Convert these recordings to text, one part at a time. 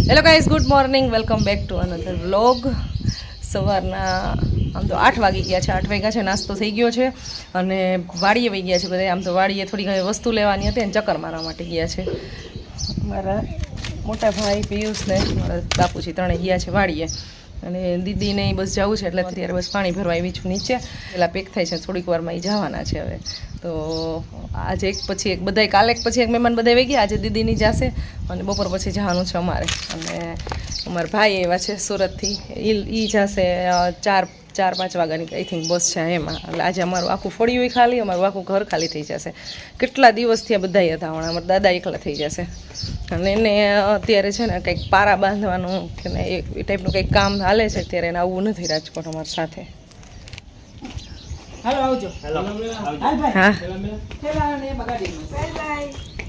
Hello guys, good morning, welcome back to another vlog. સવારના આમ તો 8 વાગી ગયા છે, 8 વાગ્યા છે, નાસ્તો થઈ ગયો છે અને વાડીએ વહી ગયા છે બધા. આમ તો વાડીએ થોડી ઘણી વસ્તુ લેવાની હતી અને ચક્કર મારવા માટે ગયા છે. મારા મોટા ભાઈ પિયુષને મારા બાપુજી ત્રણેય ગયા છે વાડીએ અને દીદીને બસ જવું છે એટલે અત્યારે બસ પાણી ભરવા આવી છું નીચે. પેલા પેક થાય છે, થોડીક વારમાં એ જવાના છે હવે. તો આજે એક પછી એક બધાય કાલે એક પછી એક મહેમાન બધા વહી ગયા. આજે દીદીની જશે અને બપોર પછી જવાનું છે અમારે. અને અમારા ભાઈ એવા છે સુરતથી, એ જશે 4-5 વાગ્યાની આઈ થિંક બસ છે એમાં. એટલે આજે અમારું આખું ફળિયું ખાલી, અમારું આખું ઘર ખાલી થઈ જશે. કેટલા દિવસથી આ બધા હતા, હમણાં અમારા દાદા એકલા થઈ જશે. અને એને અત્યારે છે ને કંઈક પારા બાંધવાનું કે ને એ ટાઈપનું કંઈક કામ હાલે છે અત્યારે. એને આવવું નથી રાજકોટ અમારી સાથે. હાલો આવજો. હા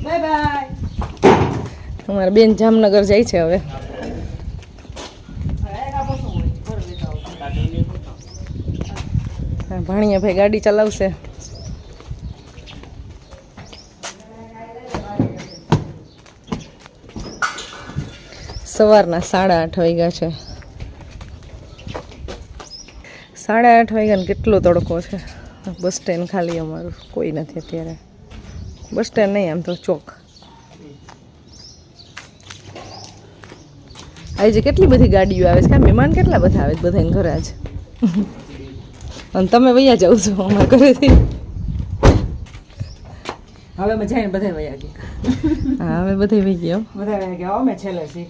બાય બાય. અમારા બેન જામનગર જાય છે હવે. ભાણિયા ભાઈ ગાડી ચલાવશે. સવારના 8:30 વાગ્યા છે. 8:30 વાગ્યા ને કેટલો તડકો છે. બસ સ્ટેન્ડ ખાલી, અમારું કોઈ નથી અત્યારે. બસ સ્ટેન્ડ નહીં, આમ તો ચોક. આજે કેટલી બધી ગાડીઓ આવે છે. મહેમાન કેટલા બધા આવે છે બધાને ઘરે આજ. અને તમે વૈયા જાવ છો અમારા ઘરેથી. હવે અમે જઈને બધા વૈયા ગયા. હા, હવે બધા વહી ગયા. બધા વૈયા ગયા. અમે છેલ્લે છીએ.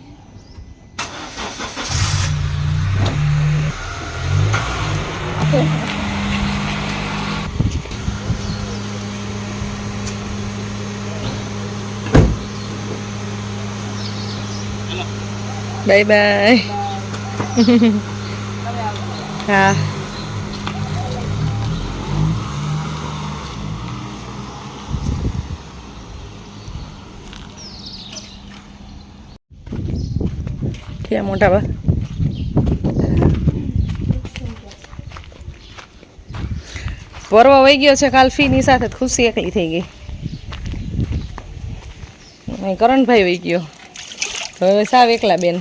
Bye bye. હા ક્યાં મોટા બા પરવા વહી ગયો છે. કાલ ફીની સાથે ખુશી એકલી થઈ ગઈ. કરણભાઈ વહી ગયો. હવે સાવ એકલા બેન.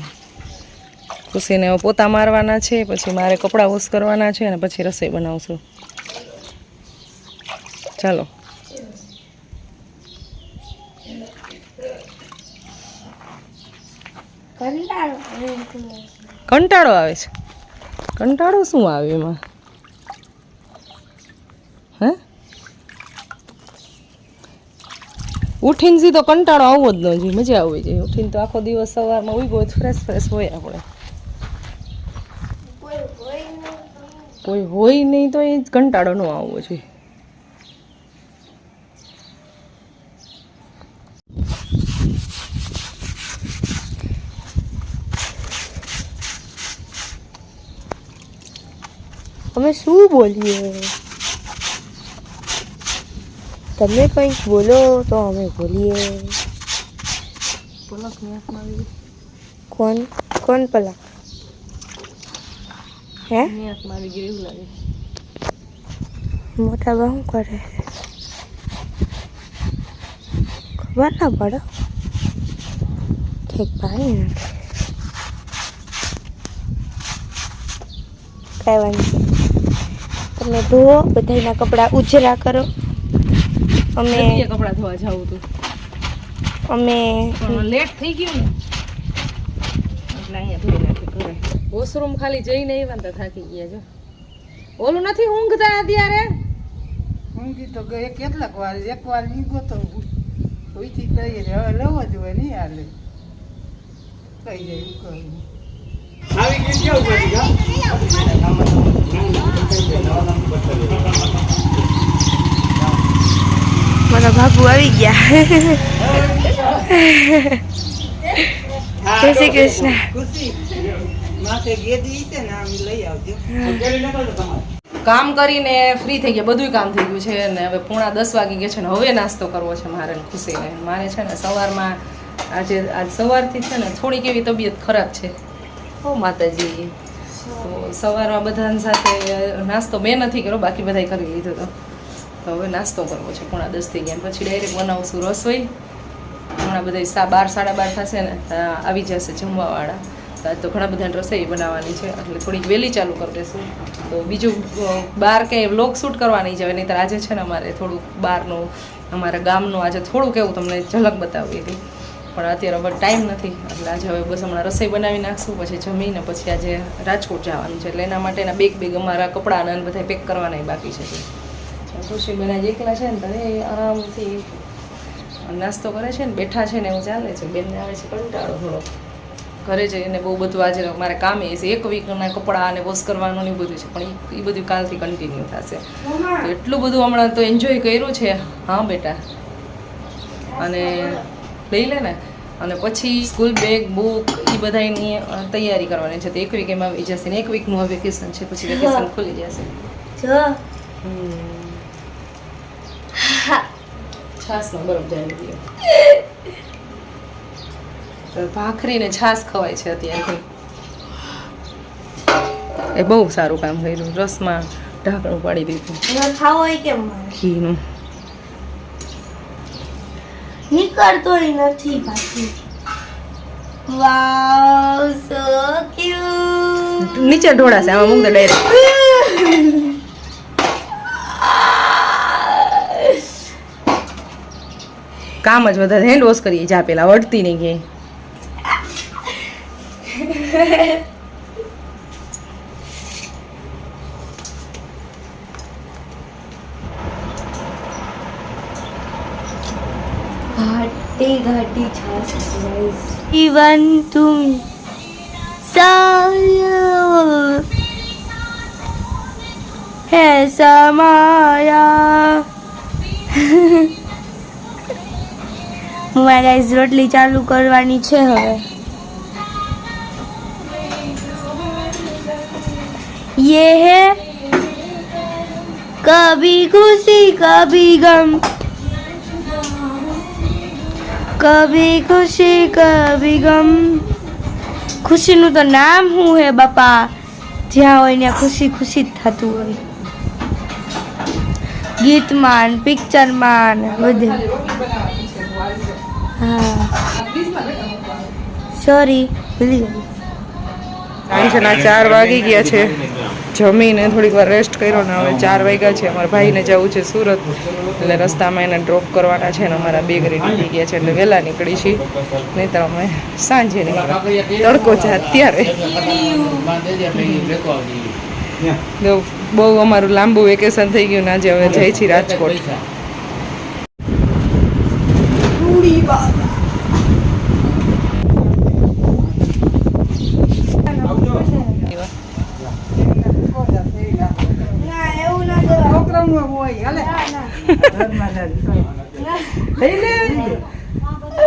ખુશીને પોતા મારવાના છે, પછી મારે કપડાં વોશ કરવાના છે અને પછી રસોઈ બનાવશું. ચાલો. કંટાળો આવે છે. કંટાળો શું આવે એમાં? હે, ઉઠીને સીધો કંટાળો આવવો જ ન જોઈએ, મજા આવવી જોઈએ. ઉઠીને તો આખો દિવસ સવારમાં ઉઈ ગયો ફ્રેશ હોય આપણે. કોઈ હોય નહીં તો એ જ કંટાળો ન આવવો જોઈએ. અમે શું બોલીએ? તમે કંઈક બોલો તો અમે બોલીએ. પલક ની આંખમાં આવી. કોણ પલક? હે, ની આંખમાં આવી ગયું એવું લાગે. મોટા બા શું કરે? ખબર ના પડે. ઠીક, પાણી નાખે. કઈ વાંધો નહીં. તમે ધોવો, બધાના કપડાં ઉજરા કરો. અમે કપડાં ધોવા જાવું હતું, અમે લેટ થઈ ગયું ને એટલે અહીંયા ધોઈ નાખી ઘરે. વોશરૂમ ખાલી જઈને આવ્યા ને તો થાકી ગયા. જો ઓલું નથી ઊંઘતા અત્યારે. ઊંઘી તો ગઈ કેટલાક વાર, એક વાર વીગો તો ઉઈથી કઈ હવે લેવો જ હોય નહીં. હાલે કઈ જાય કઈ મારા બાબુ આવી ગયા. જય શ્રી કૃષ્ણ. કામ કરીને ફ્રી થઈ ગયા, બધું કામ થઈ ગયું છે ને હવે 9:30 વાગી ગયા છે ને હવે નાસ્તો કરવો છે મારે ને ખુશીને. મારે છે ને સવારમાં આજ સવારથી છે ને થોડીક એવી તબિયત ખરાબ છે. ઓ માતાજી. તો સવારમાં બધાની સાથે નાસ્તો મેં નથી કર્યો, બાકી બધાય કરી લીધો હતો. તો હવે નાસ્તો કરવો છે. 9:30 થઈ ગયા, પછી ડાયરેક્ટ બનાવશું રસોઈ. હમણાં બધા 12 સાડા 12 થશે ને આવી જશે જમવાવાળા. તો ઘણા બધાને રસોઈ બનાવવાની છે એટલે થોડીક વહેલી ચાલુ કરી દઈશું. તો બીજું બહાર કંઈ વ્લોગ શૂટ કરવા નહીં જવાય, નહીં તો આજે છે ને અમારે થોડુંક બહારનું અમારા ગામનું આજે થોડુંક એવું તમને ઝલક બતાવી હતી, પણ અત્યારે હવે ટાઈમ નથી એટલે આજે હવે બસ હમણાં રસોઈ બનાવી નાખશું, પછી જમીને પછી આજે રાજકોટ જવાનું છે એટલે એના માટેના બેગ અમારા કપડાં અને બધા પેક કરવાના બાકી છે. ખુશી બનાવી એકલા છે ને તો એ આરામથી નાસ્તો કરે છે ને બેઠા છે ને એવું ચાલે છે. બેનને આવે છે કંટાળો થોડો, ઘરે જઈને બહુ બધું આજે મારે કામ એ છે, 1 વીકના કપડાં અને વોશ કરવાનું ને બધું છે, પણ એ બધું કાલથી કન્ટિન્યુ થશે. તો એટલું બધું હમણાં તો એન્જોય કર્યું છે. હા બેટા, અને લઈ લે ને. અને પછી સ્કૂલ બેગ બુક એ બધાની તૈયારી કરવાની છે. તો 1 વીક એમાં આવી જશે ને 1 વીકનું હવે વેકેશન છે, પછી વેકેશન ખુલી જશે. છાસનો બરફ જામી દો. ભાખરી ને છાસ ખવાય છે અત્યારથી. એ બહુ સારું કામ કર્યું. રસમાં ઢાંકણું પાડી દીધું. ઘીનું નીકળતોય નથી પાછી. વાવ, સો ક્યુટ. નીચે ઢોળાશે, આમાં મૂક દે ડાયરેક્ટ. કામ જ વધારે. હેન્ડ વોશ કરીએ જા પેલા, વળતી નહીં ગઈ. घाटी छाछ जीवन तुम साया है समाया. હું ગાઈસ રોટલી ચાલુ કરવાની છે હવે. ये है कभी खुशी कभी गम, कभी खुशी कभी गम. ખુશીનું તો નામ શું હે બાપા, જ્યાં હોય ત્યાં ખુશી ખુશી જ થતું હોય. ગીતમાં પિક્ચરમાં બધે. હા સોરી ભૂલી ગઈ. સાંજના 4 વાગી ગયા છે. જમીને થોડીક વાર રેસ્ટ કર્યો ને હવે 4 વાગ્યા છે. અમારા ભાઈને જવું છે સુરત, એટલે રસ્તામાં એને ડ્રોપ કરવાના છે ને અમારા બેગ રેડી થઈ ગયા છે એટલે વહેલા નીકળી છીએ, નહીં તો અમે સાંજે નીકળ્યા. તડકો છે અત્યારે. બહુ અમારું લાંબુ વેકેશન થઈ ગયું ને આજે હવે જઈ છીએ રાજકોટ.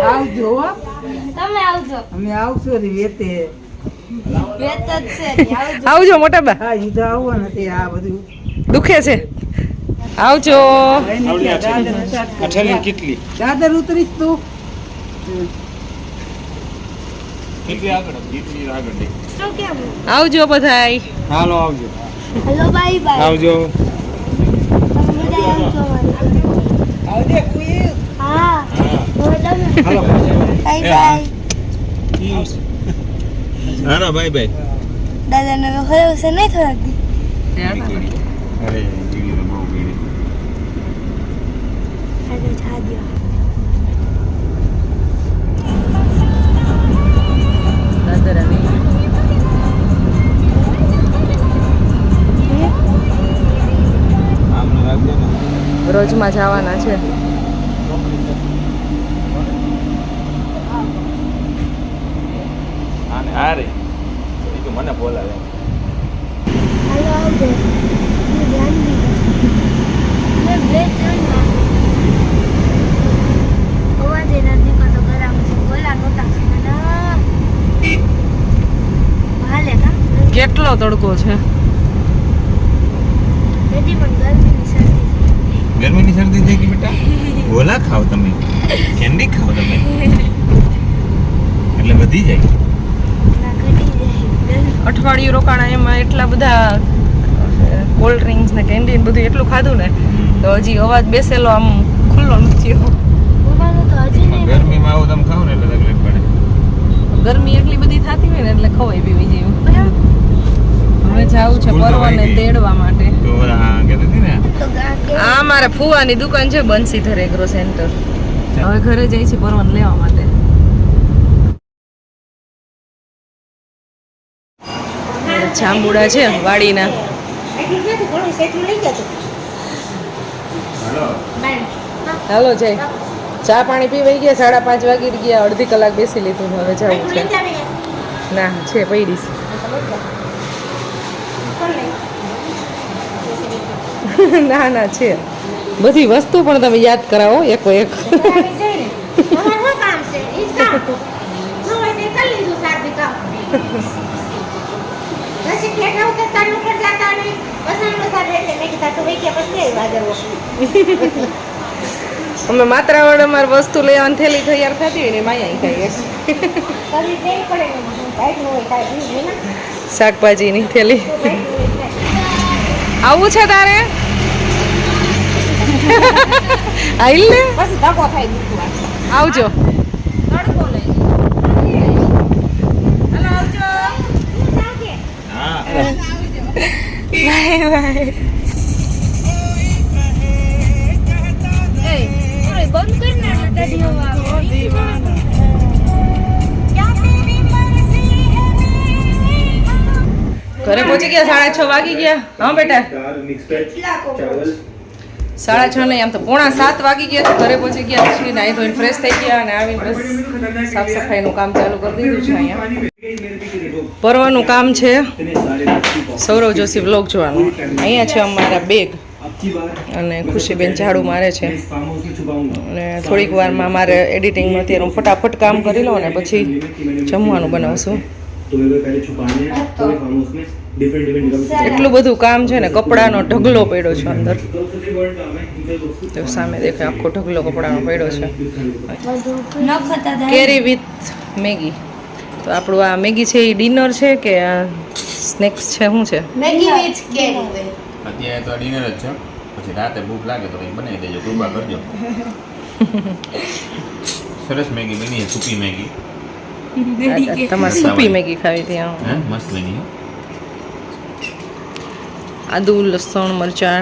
આવજો. તમે આવજો. અમે આવશું વેતે. આવજો મોટા બા. હા ઈ તો આવો નથી. આ બધું દુખે છે. આવજો. દાદર ઉતરીશ તું. આવજો બધાય. હાલો આવજો. Hello bye bye. આવજો. આવજે કુઈ. હા હાલો. Bye bye. હાલો બાય બાય. દાદાને ભરોસે નહીં થોડાક દી. અરે જીવી તો બહુ ગઈ. આજે જાજો. રોજમાં જવાના છે. અરે એ તો મને બોલાવે. હાલો આવજો. ધ્યાન દીધું. મેં બ્લેક જોયું. અવાજ એના દીકો તો ગરમ છે. બોલા નહોતા ખાના. હાલે કા? કેટલો તડકો છે. બેટી પણ ગરમીની શરદી છે. ગરમીની શરદી થઈ ગઈ બેટા. ગોલા ખાઓ તમે, કેન્ડી ખાઓ તમે, એટલે વધી જાય. ના ઘટી જાય. અઠવાડિયું રોકાણા એમાં એટલા બધા કોલ્ડ ડ્રિંક્સ ને કેન્ડી બધું એટલું ખાધું ને તો હજી અવાજ બેસેલો આમ ખુલ્લો નથી થયો. મમ્માનો તો હજી નહીં ગરમીમાં આવું તમે ખાઓ ને એટલે તકલીફ પડે. ગરમી એટલી બધી થતી હોય ને એટલે ખવાય પીવી જેવું. હવે જાવું છે પર્વને તેડવા માટે. તો આ કહેતી હતી ને આ મારા ફુવાની દુકાન છે બંસીધર એગ્રો સેન્ટર. હવે ઘરે જઈ છે પર્વને લેવા માટે. જાંબુડા છે વાડીના. હાલો જય. ચા પાણી પીવાઈ ગયા, 5:30 વાગી ગયા, અડધી કલાક બેસી લીધું, હવે જવું છે. ના છે પૈડીશ. ના ના છે બધી વસ્તુ, પણ તમે યાદ કરાવો એકો એક. અમે માત્રાવડ અમારી વસ્તુ લેવાની થેલી તૈયાર થતી હોય ને માયા ખાઈએ શાકભાજીની થેલી. આવું છે તારે? આઈલ ને આવજો. હા બાય બાય. બંધ કરીને દાદી હવા ઘરે પહોંચી ગયા, 6:30 વાગી ગયા. હા બેટા 6:30 નહીં, આમ તો 6:45 વાગી ગયા. ઘરે પહોંચી ગયા છીએ, નાહી ધોઈને ફ્રેશ થઈ ગયા અને આવીને બસ સાફ સફાઈનું કામ ચાલુ કરી દીધું છે. અહીંયા પરવાનું કામ છે, સૌરવ જોશી વ્લોગ જોવાનું. અહીંયા છે અમારા બેગ અને ખુશીબેન ઝાડુ મારે છે. અને થોડીક વારમાં મારે એડિટિંગમાં અત્યારે હું ફટાફટ કામ કરી લઉં અને પછી જમવાનું બનાવશું. એટલું બધું કામ છે ને, કપડાનો ઢગલો પડ્યો છે અંદર. તો સામે દેખાય આખો ઢગલો કપડાનો પડ્યો છે. કેરી વિથ મેગી. તો આપણું આ મેગી છે એ ડિનર છે કે સ્નેક્સ છે, શું છે? મેગી વિથ કેરી. અત્યારે તો ડિનર જ છે, પછી રાતે ભૂખ લાગે તો કંઈક બનાવી દેજો, કૃપા કરજો. સરસ મેગી બની છે, સૂકી મેગી. તમારે સૂપી મેગી ખાવી હતી? હે મસ્ત બની. આદુ, લસણ, મરચાં,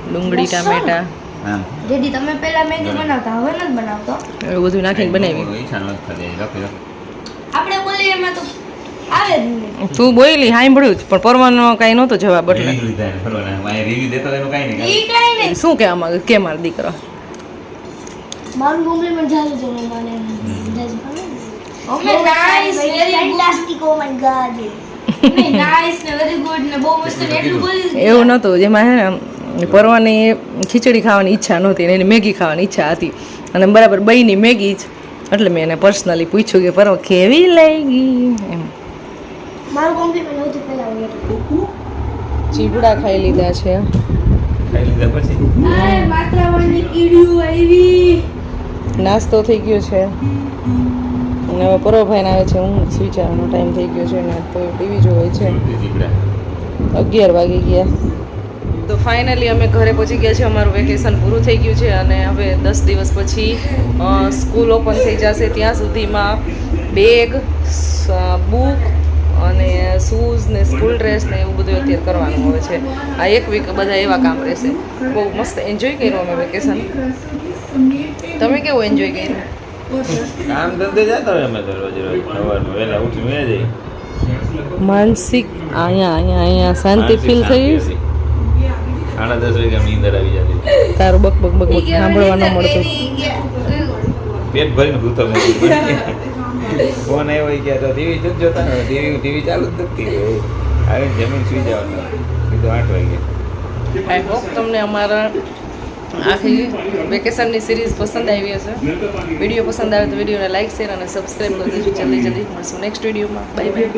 ડુંગળી, ટામેટા. હા જેડી તમે પહેલા મેગી બનાવતા, હવે નથી બનાવતો. એવું બધું નાખીને બનાવી. ઈચ્છા નથી થતી, લખી આપણે બોલીએ એમાં તો આવે જ નહીં. તું બોલી સાંભળ્યું જ, પણ પરવાનો કાંઈ નહોતો જવાબ. એટલે રિવ્યુ દેતો એનું કાંઈ નહીં. ઈ કાંઈ નહીં. શું કહેવા માંગે કે મારો દીકરો? મારું કોમ્પ્લિમેન્ટ જાજુ છે મને જાજુ અમે nice very fantastic oh my God May nice ને વેરી ગુડ ને બહુ મસ્ત ને એટલું બોલી. એવું નહોતું, જેમાં હે ને પરવાની ખીચડી ખાવાની ઈચ્છા નહોતી ને એની મેગી ખાવાની ઈચ્છા હતી, અને બરાબર બઈની મેગી જ. એટલે મેં એને પર્સનલી પૂછ્યું કે પરવા કેવી લાગી એમ. મારું કોમ્પ્લિમેન્ટ નહોતું પહેલા હું ચીવડા ખાઈ લીધા છે. ખાઈ લીધા પછી આય માત્રાવણની કીડીઓ આવી. નાસ્તો થઈ ગયો છે અને હવે પરોભાઈને આવે છે. હું સુઈ જવાનો ટાઈમ થઈ ગયો છે ને તો ટીવી જોવે છે. 11 વાગી ગયા. તો ફાઇનલી અમે ઘરે પહોંચી ગયા છે. અમારું વેકેશન પૂરું થઈ ગયું છે અને હવે 10 દિવસ પછી સ્કૂલ ઓપન થઈ જશે. ત્યાં સુધીમાં બેગ, બુક અને શૂઝ ને સ્કૂલ ડ્રેસ ને એવું બધું અત્યારે કરવાનું હવે છે. આ એક વીક બધા એવા કામ રહેશે. બહુ મસ્ત એન્જોય કર્યું અમે વેકેશન. તમે કેવું એન્જોય કર્યું? કામ ધંધે જતા હોય અમે તો રોજ સવારમાં વહેલા ઉઠીને વહી જઈએ. માનસિક અહીંયા શાંતિ ફીલ થઈ. 10:30 વાગે નીંદર આવી જતી. તારું બક બક બક બક સાંભળવા ન મળતું. પેટ ભરીને સૂતો મેં. ફોન આવ્યો ગયા તો ટીવી જોતા ટીવી ચાલુ જ નથી. આવીને જમીન સુઈ જવાનું. સીધું 8 વાગે. આઈ હોપ તમને અમારા આખી વેકેશનની સિરીઝ પસંદ આવી હશે. વિડીયો પસંદ આવે તો વિડીયોને લાઈક, શેર અને સબસ્ક્રાઈબ કરી દેજો. જલ્દી મળશું નેક્સ્ટ વિડીયોમાં. Bye bye.